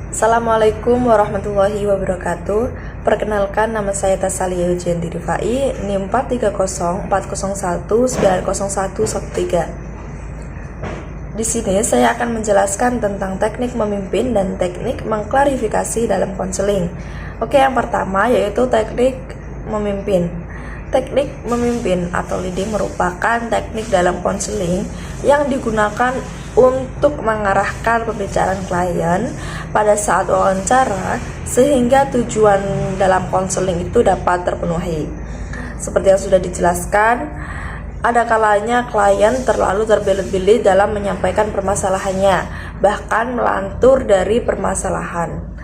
Assalamualaikum warahmatullahi wabarakatuh. Perkenalkan, nama saya Tasalia Yujianti Rifai, NIM 43040190113. Di sini saya akan menjelaskan tentang teknik memimpin dan teknik mengklarifikasi dalam konseling. Oke, yang pertama yaitu teknik memimpin. Teknik memimpin atau leading merupakan teknik dalam konseling yang digunakan untuk mengarahkan pembicaraan klien pada saat wawancara sehingga tujuan dalam konseling itu dapat terpenuhi. Seperti yang sudah dijelaskan, ada kalanya klien terlalu terbelit-belit dalam menyampaikan permasalahannya, bahkan melantur dari permasalahan.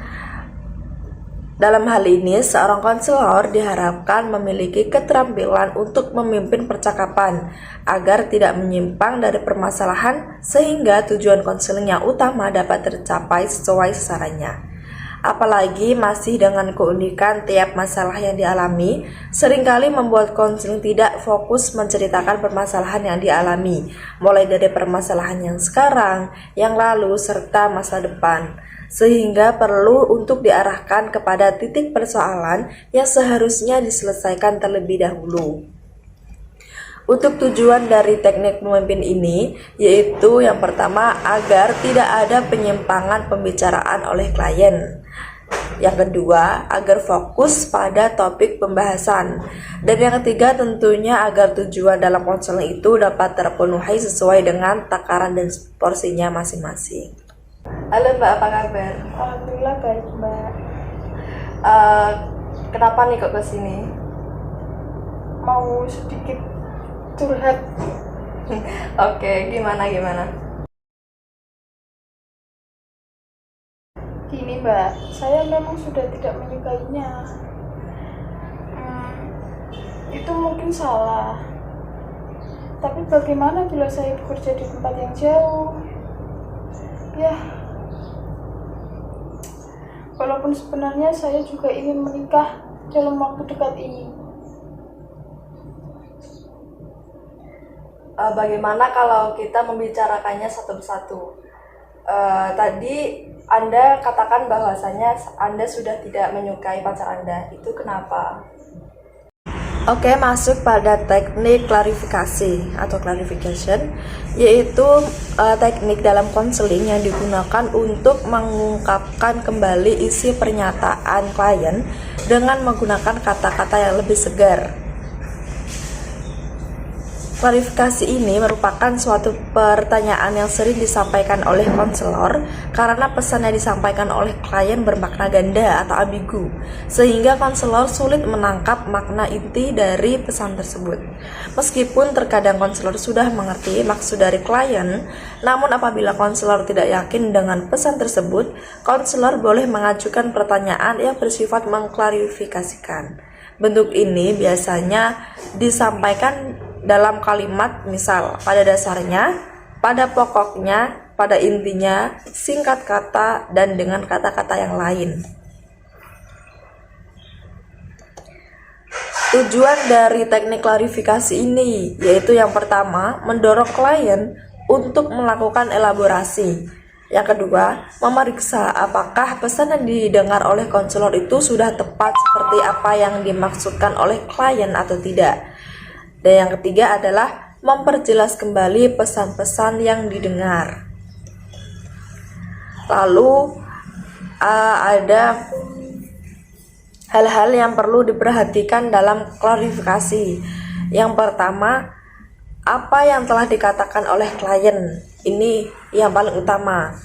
Dalam hal ini, seorang konselor diharapkan memiliki keterampilan untuk memimpin percakapan agar tidak menyimpang dari permasalahan sehingga tujuan konseling yang utama dapat tercapai sesuai sasarannya. Apalagi masih dengan keunikan tiap masalah yang dialami, seringkali membuat konseling tidak fokus menceritakan permasalahan yang dialami, mulai dari permasalahan yang sekarang, yang lalu, serta masa depan. Sehingga perlu untuk diarahkan kepada titik persoalan yang seharusnya diselesaikan terlebih dahulu. Untuk tujuan dari teknik memimpin ini, yaitu yang pertama agar tidak ada penyimpangan pembicaraan oleh klien. Yang kedua, agar fokus pada topik pembahasan. Dan yang ketiga tentunya agar tujuan dalam konseling itu dapat terpenuhi sesuai dengan takaran dan porsinya masing-masing. Halo Mbak, apa kabar? Alhamdulillah baik Mbak. Kenapa nih kok kesini? Mau sedikit curhat. Oke, gimana? Gini Mbak, saya memang sudah tidak menyukainya. Itu mungkin salah. Tapi bagaimana bila saya bekerja di tempat yang jauh? Ya, walaupun sebenarnya saya juga ingin menikah dalam waktu dekat ini. Bagaimana kalau kita membicarakannya satu persatu? Tadi Anda katakan bahwasanya Anda sudah tidak menyukai pacar Anda. Itu kenapa? Oke, masuk pada teknik klarifikasi atau clarification, yaitu teknik dalam konseling yang digunakan untuk mengungkapkan kembali isi pernyataan klien dengan menggunakan kata-kata yang lebih segar. Klarifikasi ini merupakan suatu pertanyaan yang sering disampaikan oleh konselor karena pesan yang disampaikan oleh klien bermakna ganda atau ambigu, sehingga konselor sulit menangkap makna inti dari pesan tersebut. Meskipun terkadang konselor sudah mengerti maksud dari klien, namun apabila konselor tidak yakin dengan pesan tersebut, konselor boleh mengajukan pertanyaan yang bersifat mengklarifikasikan. Bentuk ini biasanya disampaikan dalam kalimat, misal pada dasarnya, pada pokoknya, pada intinya, singkat kata, dan dengan kata-kata yang lain. Tujuan dari teknik klarifikasi ini yaitu yang pertama, mendorong klien untuk melakukan elaborasi. Yang kedua, memeriksa apakah pesan yang didengar oleh konselor itu sudah tepat seperti apa yang dimaksudkan oleh klien atau tidak. Dan yang ketiga adalah memperjelas kembali pesan-pesan yang didengar. Lalu ada hal-hal yang perlu diperhatikan dalam klarifikasi. Yang pertama, apa yang telah dikatakan oleh klien. Ini yang paling utama.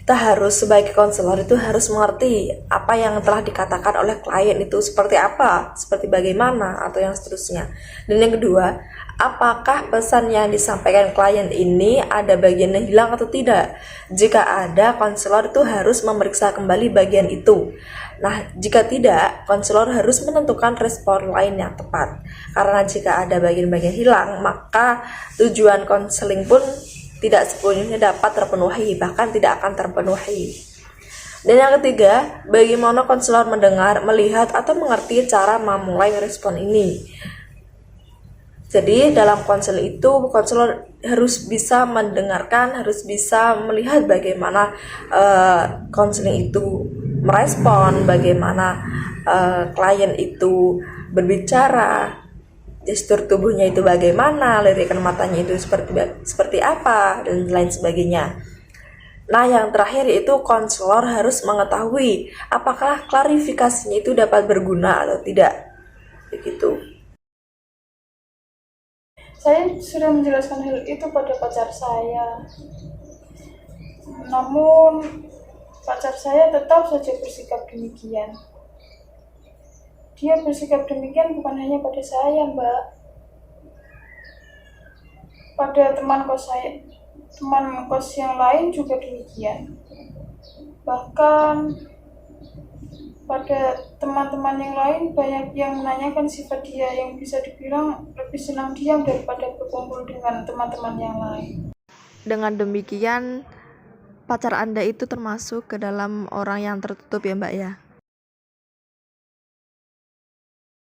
Kita harus sebagai konselor itu harus mengerti apa yang telah dikatakan oleh klien itu seperti apa, seperti bagaimana, atau yang seterusnya. Dan yang kedua, apakah pesan yang disampaikan klien ini ada bagian yang hilang atau tidak. Jika ada, konselor itu harus memeriksa kembali bagian itu. Nah, jika tidak, konselor harus menentukan respon lain yang tepat. Karena jika ada bagian-bagian hilang, maka tujuan konseling pun tidak sepenuhnya dapat terpenuhi, bahkan tidak akan terpenuhi. Dan yang ketiga, bagaimana konselor mendengar, melihat, atau mengerti cara memulai respon ini. Jadi dalam konseling itu, konselor harus bisa mendengarkan, harus bisa melihat bagaimana konseling itu merespon, bagaimana klien itu berbicara, gestur tubuhnya itu bagaimana, lirikan matanya itu seperti apa, dan lain sebagainya. Nah, yang terakhir yaitu konselor harus mengetahui apakah klarifikasinya itu dapat berguna atau tidak. Begitu. Saya sudah menjelaskan hal itu pada pacar saya. Namun, pacar saya tetap saja bersikap demikian. Dia bersikap demikian bukan hanya pada saya, Mbak. Pada teman kos yang lain juga demikian. Bahkan pada teman-teman yang lain banyak yang menanyakan sifat dia, yang bisa dibilang lebih senang diam daripada berkumpul dengan teman-teman yang lain. Dengan demikian, pacar Anda itu termasuk ke dalam orang yang tertutup ya Mbak ya?